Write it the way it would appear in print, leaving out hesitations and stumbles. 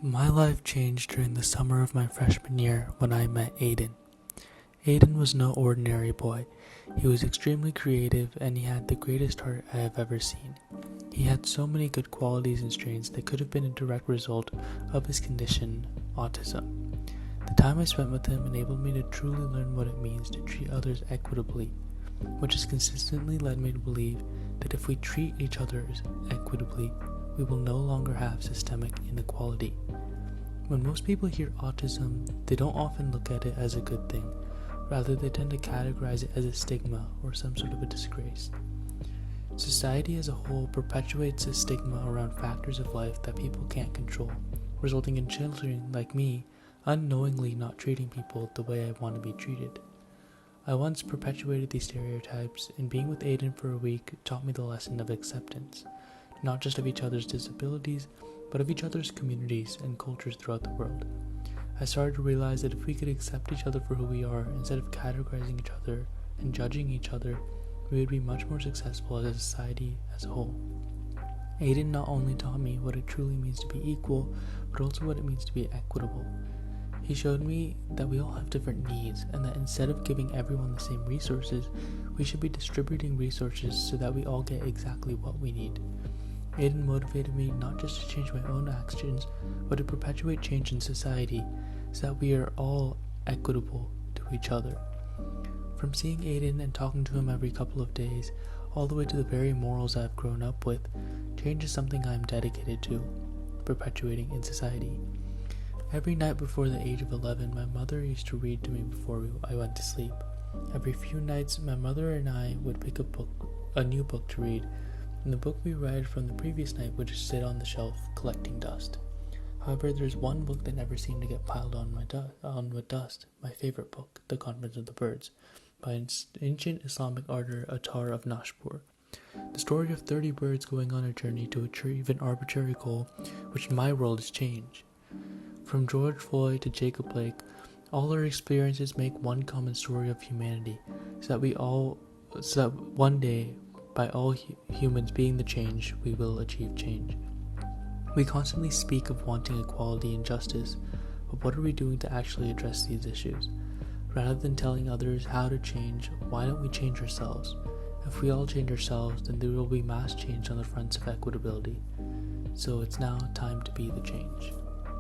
My life changed during the summer of my freshman year when I met Aiden. Aiden was no ordinary boy. He was extremely creative and he had the greatest heart I have ever seen. He had so many good qualities and strengths that could have been a direct result of his condition, autism. The time I spent with him enabled me to truly learn what it means to treat others equitably, which has consistently led me to believe that if we treat each other equitably, we will no longer have systemic inequality. When most people hear autism, they don't often look at it as a good thing. Rather, they tend to categorize it as a stigma or some sort of a disgrace. Society as a whole perpetuates a stigma around factors of life that people can't control, resulting in children like me unknowingly not treating people the way I want to be treated. I once perpetuated these stereotypes, and being with Aiden for a week taught me the lesson of acceptance, not just of each other's disabilities, but of each other's communities and cultures throughout the world. I started to realize that if we could accept each other for who we are, instead of categorizing each other and judging each other, we would be much more successful as a society as a whole. Aiden not only taught me what it truly means to be equal, but also what it means to be equitable. He showed me that we all have different needs, and that instead of giving everyone the same resources, we should be distributing resources so that we all get exactly what we need. Aiden motivated me not just to change my own actions, but to perpetuate change in society so that we are all equitable to each other. From seeing Aiden and talking to him every couple of days, all the way to the very morals I've grown up with, change is something I am dedicated to, perpetuating in society. Every night before the age of 11, my mother used to read to me before I went to sleep. Every few nights, my mother and I would pick a new book to read, and the book we read from the previous night would just sit on the shelf collecting dust. However, there's one book that never seemed to get piled on with dust, my favorite book, The Conference of the Birds, by ancient Islamic author Attar of Nashpur. The story of 30 birds going on a journey to achieve an arbitrary goal, which in my world is change. From George Floyd to Jacob Blake, all our experiences make one common story of humanity, so that one day, by all humans being the change, we will achieve change. We constantly speak of wanting equality and justice, but what are we doing to actually address these issues? Rather than telling others how to change, why don't we change ourselves? If we all change ourselves, then there will be mass change on the fronts of equitability. So it's now time to be the change.